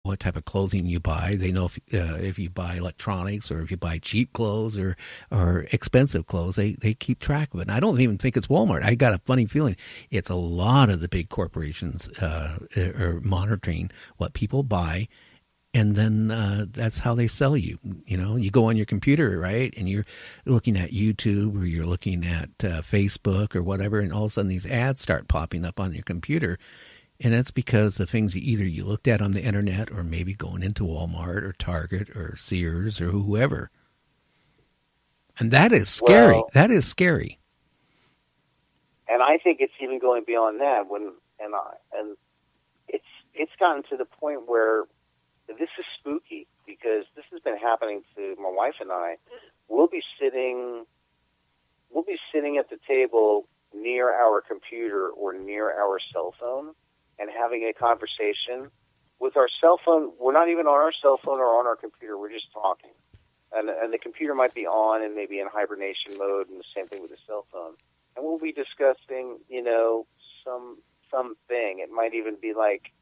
what type of clothing you buy. They know if you buy electronics or if you buy cheap clothes or expensive clothes. They keep track of it. And I don't even think it's Walmart. I got a funny feeling it's a lot of the big corporations are monitoring what people buy. And then that's how they sell you. You know, you go on your computer, right, and you're looking at YouTube or you're looking at Facebook or whatever, and all of a sudden these ads start popping up on your computer. And that's because the things either you looked at on the internet or maybe going into Walmart or Target or Sears or whoever. And that is scary. Well, that is scary. And I think it's even going beyond that. And it's gotten to the point where this is spooky because this has been happening to my wife and I. We'll be sitting at the table near our computer or near our cell phone and having a conversation with our cell phone. We're not even on our cell phone or on our computer. We're just talking. And the computer might be on and maybe in hibernation mode, and the same thing with the cell phone. And we'll be discussing, something. It might even be like,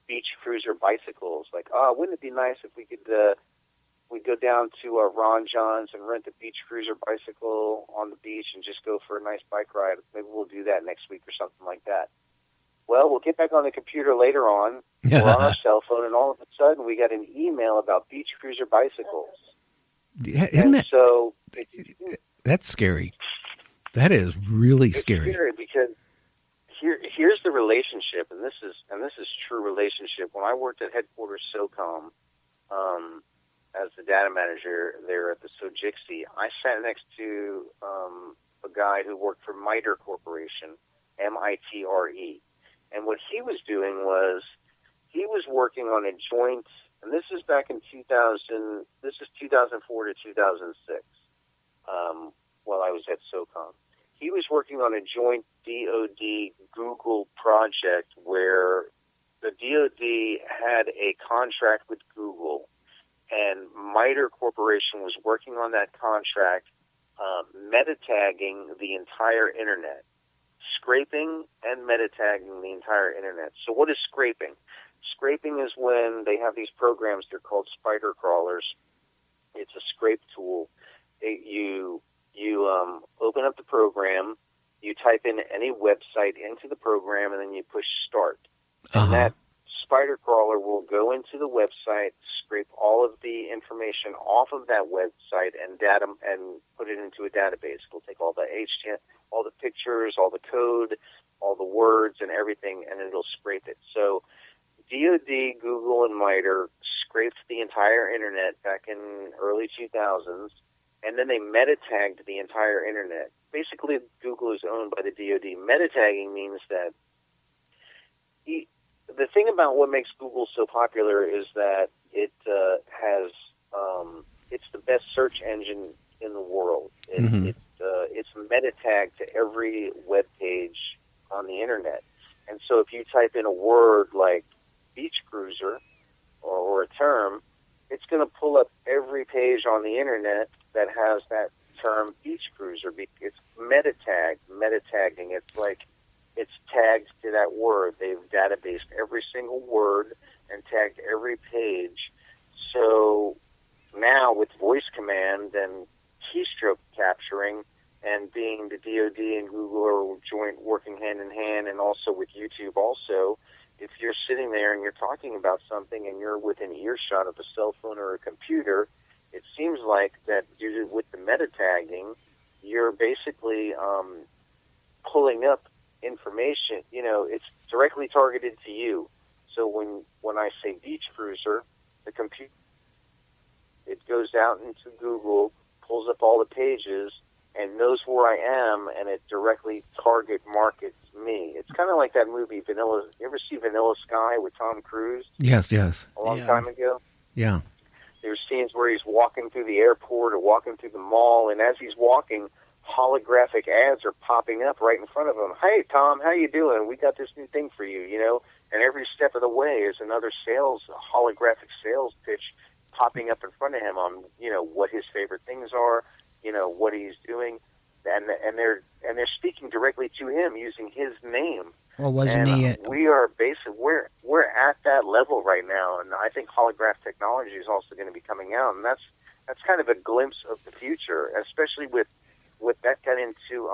beach cruiser bicycles. Like, wouldn't it be nice if we could we'd go down to Ron John's and rent a beach cruiser bicycle on the beach and just go for a nice bike ride. Maybe we'll do that next week or something like that. Well, we'll get back on the computer later on, or on our cell phone, and all of a sudden we got an email about beach cruiser bicycles. Isn't that so? That's scary. That is really scary. Scary because here's the relationship, and this is true relationship. When I worked at headquarters SOCOM, as the data manager there at the Sojixi, I sat next to a guy who worked for MITRE Corporation, MITRE. And what he was doing was he was working on a joint, and this is back in 2000, this is 2004 to 2006, while I was at SOCOM. He was working on a joint DoD Google project where the DoD had a contract with Google, and MITRE Corporation was working on that contract, meta-tagging the entire internet. Scraping and meta-tagging the entire internet. So what is scraping? Scraping is when they have these programs, they're called spider crawlers. It's a scrape tool. You open up the program, you type in any website into the program, and then you push start. And that spider crawler will go into the website, scrape all of the information off of that website and put it into a database. It'll take all the HTML, all the pictures, all the code, all the words and everything, and it'll scrape it. So DoD, Google, and MITRE scraped the entire internet back in early 2000s, and then they meta-tagged the entire internet. Basically, Google is owned by the DoD. Meta-tagging means that the thing about what makes Google so popular is that it has it's the best search engine in the world. It's meta-tagged to every web page on the internet. And so if you type in a word like beach cruiser or a term, it's going to pull up every page on the internet that has that term beach cruiser. It's meta-tagging. It's like it's tagged to that word. They've databased every single word and tagged every page. So now with voice command and keystroke capturing, and being the DoD and Google are joint working hand in hand, and also with YouTube also, if you're sitting there and you're talking about something and you're within earshot of a cell phone or a computer, it seems like that with the meta tagging, you're basically pulling up information. It's directly targeted to you. So when I say beach cruiser, the computer, it goes out into Google, pulls up all the pages, and knows where I am, and it directly target markets me. It's kind of like that movie Vanilla. You ever see Vanilla Sky with Tom Cruise? Yes. A long time ago. Yeah. There's scenes where he's walking through the airport or walking through the mall, and as he's walking, holographic ads are popping up right in front of him. Hey, Tom, how you doing? We got this new thing for you, And every step of the way is another holographic sales pitch popping up in front of him on, what his favorite things are, what he's doing, and they're speaking directly to him using his name. Well, wasn't he? We are basically we're at that level right now, and I think holograph technology is also going to be coming out, and that's kind of a glimpse of the future, especially with that got into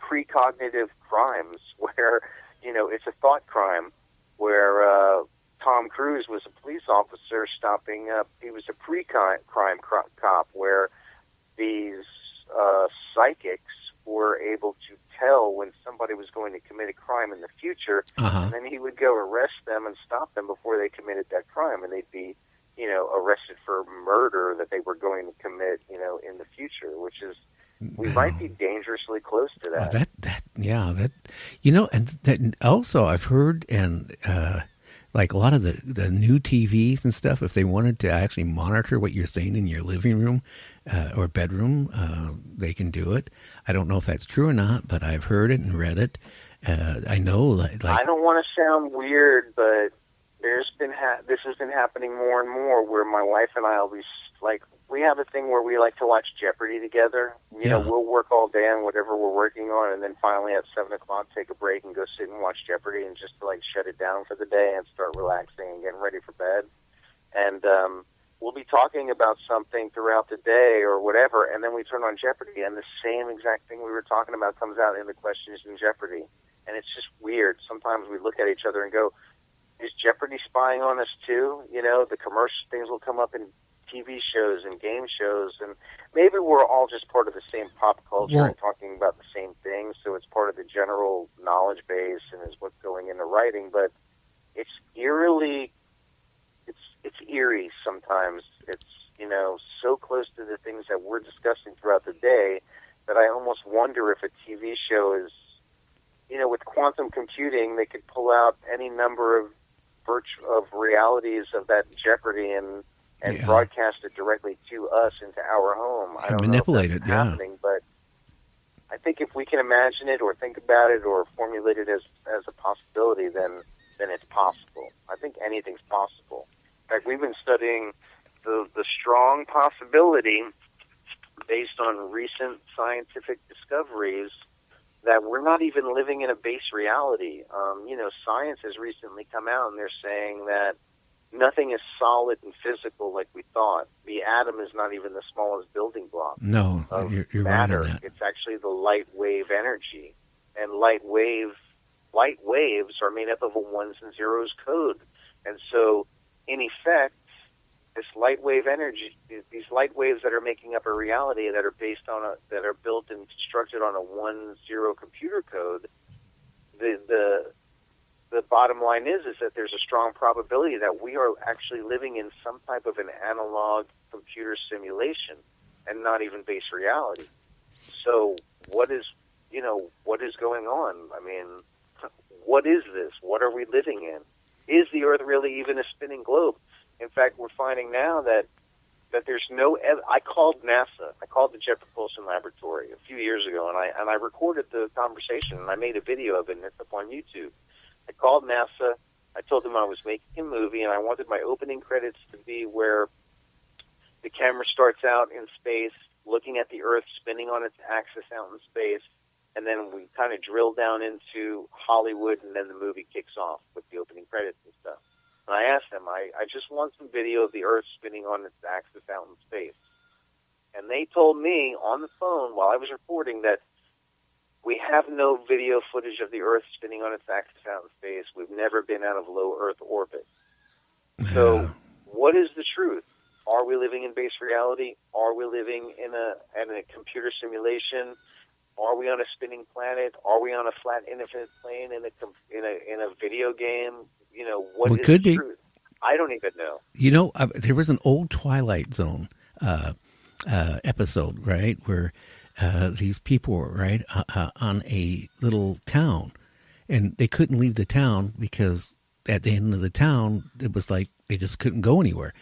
precognitive crimes, where it's a thought crime, where Tom Cruise was a police officer stopping up. He was a pre-crime cop, where these psychics were able to tell when somebody was going to commit a crime in the future, and then he would go arrest them and stop them before they committed that crime, and they'd be, arrested for murder that they were going to commit, in the future, which is, we might be dangerously close to that. And that also I've heard, and like a lot of the new TVs and stuff, if they wanted to actually monitor what you're saying in your living room or bedroom, they can do it. I don't know if that's true or not, but I've heard it and read it. I know, I don't want to sound weird, but this has been happening more and more, where my wife and I always, we have a thing where we like to watch Jeopardy together. We'll work all day on whatever we're working on, and then finally at 7 o'clock take a break and go sit and watch Jeopardy, and just to shut it down for the day and start relaxing and getting ready for bed. And we'll be talking about something throughout the day or whatever, and then we turn on Jeopardy, and the same exact thing we were talking about comes out in the questions in Jeopardy. And it's just weird. Sometimes we look at each other and go, is Jeopardy spying on us too? The commercial things will come up in TV shows and game shows, and maybe we're all just part of the same pop culture and talking about the same things, so it's part of the general knowledge base and is what's going into writing, but it's eerie sometimes. It's, so close to the things that we're discussing throughout the day that I almost wonder if a TV show is, with quantum computing, they could pull out any number of realities of that Jeopardy and broadcast it directly to us into our home. I don't manipulate know if that's it, happening, but I think if we can imagine it or think about it or formulate it as a possibility, then it's possible. I think anything's possible. In fact, we've been studying the strong possibility based on recent scientific discoveries that we're not even living in a base reality. Science has recently come out and they're saying that nothing is solid and physical like we thought. The atom is not even the smallest building block. No, you're matter. Right on that. It's actually the light wave energy. And light waves are made up of a ones and zeros code. And so, in effect, this light wave energy, these light waves that are making up a reality that are that are built and constructed on a 1-0 computer code, the bottom line is that there's a strong probability that we are actually living in some type of an analog computer simulation and not even base reality. So what is going on? I mean, what is this? What are we living in? Is the Earth really even a spinning globe? In fact, we're finding now that there's no. I called NASA. I called the Jet Propulsion Laboratory a few years ago, and I recorded the conversation, and I made a video of it, and it's up on YouTube. I called NASA. I told them I was making a movie, and I wanted my opening credits to be where the camera starts out in space, looking at the Earth spinning on its axis out in space, and then we kind of drill down into Hollywood, and then the movie kicks off with the opening credits and stuff. And I asked them, I just want some video of the Earth spinning on its axis out in space. And they told me on the phone while I was recording that we have no video footage of the Earth spinning on its axis out in space. We've never been out of low Earth orbit. So what is the truth? Are we living in base reality? Are we living in a computer simulation? Are we on a spinning planet? Are we on a flat infinite plane in a video game? What is could the be. truth? I don't even know. There was an old Twilight Zone episode, right, where these people were right on a little town, and they couldn't leave the town because at the end of the town it was like they just couldn't go anywhere.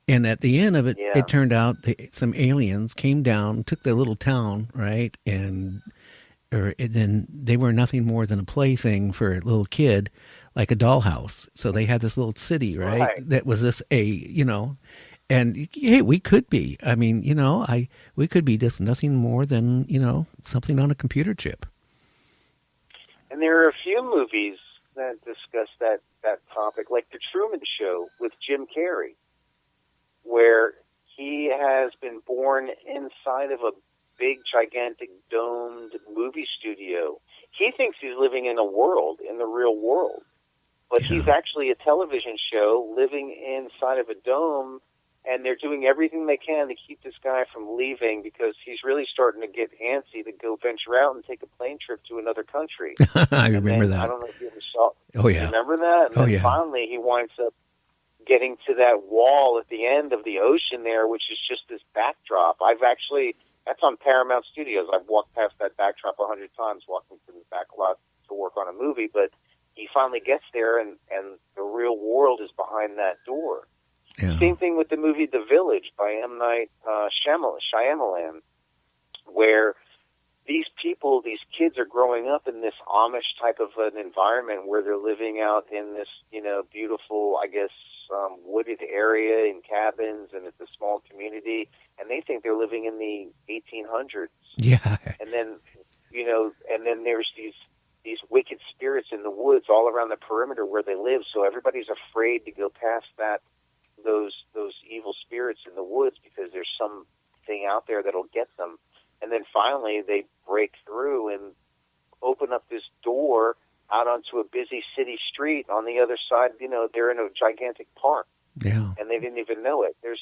And at the end of it, it turned out some aliens came down, took their little town, right, and then they were nothing more than a plaything for a little kid, like a dollhouse. So they had this little city, right? That was this and hey, we could be. I mean, we could be just nothing more than, something on a computer chip. And there are a few movies that discuss that that topic, like the Truman Show with Jim Carrey, where he has been born inside of a big, gigantic, domed movie studio. He thinks he's living in a world, in the real world. But he's actually a television show living inside of a dome, and they're doing everything they can to keep this guy from leaving because he's really starting to get antsy to go venture out and take a plane trip to another country. I remember that. I don't know if you ever saw. Oh, yeah. Remember that? And then finally he winds up getting to that wall at the end of the ocean there, which is just this backdrop. That's on Paramount Studios. I've walked past that backdrop 100 times walking through the back lot to work on a movie, but he finally gets there, and the real world is behind that door. Yeah. Same thing with the movie The Village by M. Night Shyamalan, where these kids are growing up in this Amish type of an environment where they're living out in this, beautiful, I guess, wooded area in cabins, and it's a small community, and they think they're living in the 1800s. Yeah. And then, and then there's these wicked spirits in the woods all around the perimeter where they live, so everybody's afraid to go past those evil spirits in the woods because there's something out there that'll get them. And then finally they break through and open up this door out onto a busy city street. On the other side, they're in a gigantic park. Yeah. And they didn't even know it. There's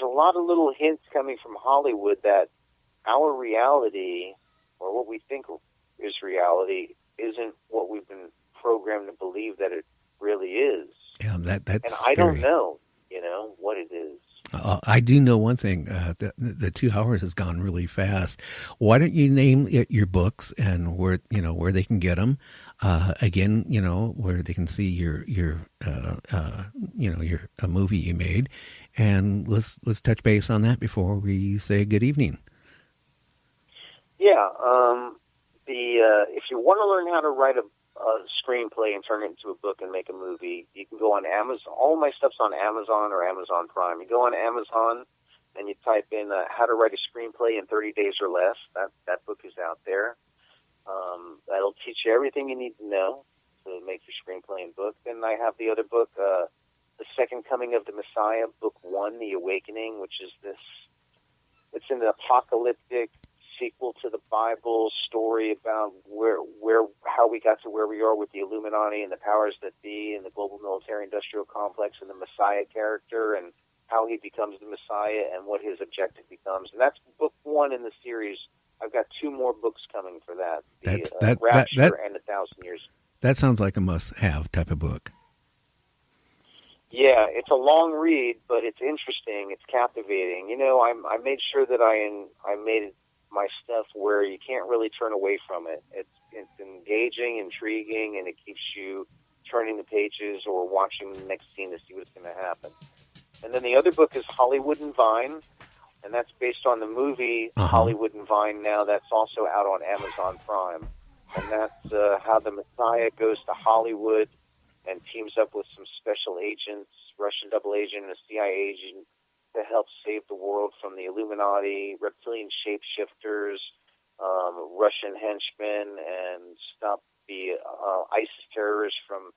a lot of little hints coming from Hollywood that our reality, or what we think is reality, isn't what we've been programmed to believe that it really is. Yeah, that's and I don't know, what it is. I do know one thing. The 2 hours has gone really fast. Why don't you name your books and where they can get them? Again, where they can see your a movie you made, and let's touch base on that before we say good evening. Yeah. If you want to learn how to write a screenplay and turn it into a book and make a movie, you can go on Amazon. All my stuff's on Amazon or Amazon Prime. You go on Amazon and you type in how to write a screenplay in 30 days or less. That book is out there. That'll teach you everything you need to know to make your screenplay and book. Then I have the other book, The Second Coming of the Messiah, Book 1, The Awakening, which is it's an apocalyptic sequel to the Bible story about how we got to where we are with the Illuminati and the powers that be and the global military-industrial complex and the Messiah character and how he becomes the Messiah and what his objective becomes. And that's book 1 in the series. I've got 2 more books coming for that. Rapture and 1,000 Years. That sounds like a must-have type of book. Yeah, it's a long read, but it's interesting. It's captivating. I made sure that I made my stuff where you can't really turn away from it. It's engaging, intriguing, and it keeps you turning the pages or watching the next scene to see what's going to happen. And then the other book is Hollywood and Vine, and that's based on the movie Hollywood and Vine now. That's also out on Amazon Prime. And that's how the Messiah goes to Hollywood and teams up with some special agents, Russian double agent and a CIA agent, to help save the world from the Illuminati, reptilian shapeshifters, Russian henchmen, and stop the ISIS terrorists from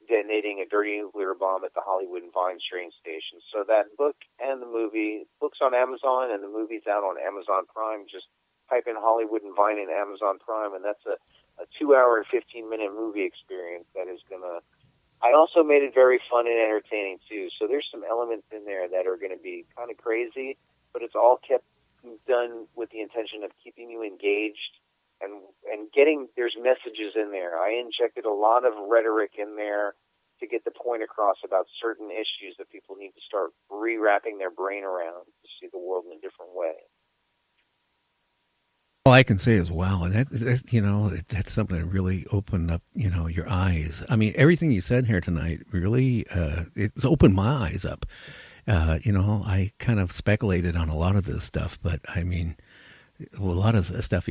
detonating a dirty nuclear bomb at the Hollywood and Vine train station. So that book and the movie, book's on Amazon and the movie's out on Amazon Prime. Just type in Hollywood and Vine in Amazon Prime, and that's a 2-hour and 15-minute movie experience that is going to... I also made it very fun and entertaining, too. So there's some elements in there that are going to be kind of crazy, but it's all kept done with the intention of keeping you engaged and getting... There's messages in there. I injected a lot of rhetoric in there to get the point across about certain issues that people need to start rewrapping their brain around to see the world in a different way. Well, I can say as well, and that's something that really opened up, your eyes. I mean, everything you said here tonight really, it's opened my eyes up. I kind of speculated on a lot of this stuff, but I mean, a lot of the stuff,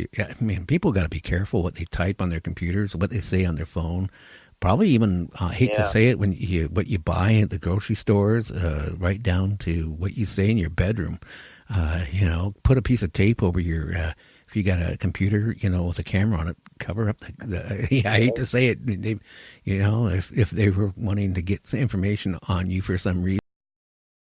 people got to be careful what they type on their computers, what they say on their phone. Probably even, I hate to say it, what you buy at the grocery stores, right down to what you say in your bedroom. Put a piece of tape over your if you got a computer, with a camera on it, cover up yeah, I hate to say it. They, if they were wanting to get information on you for some reason.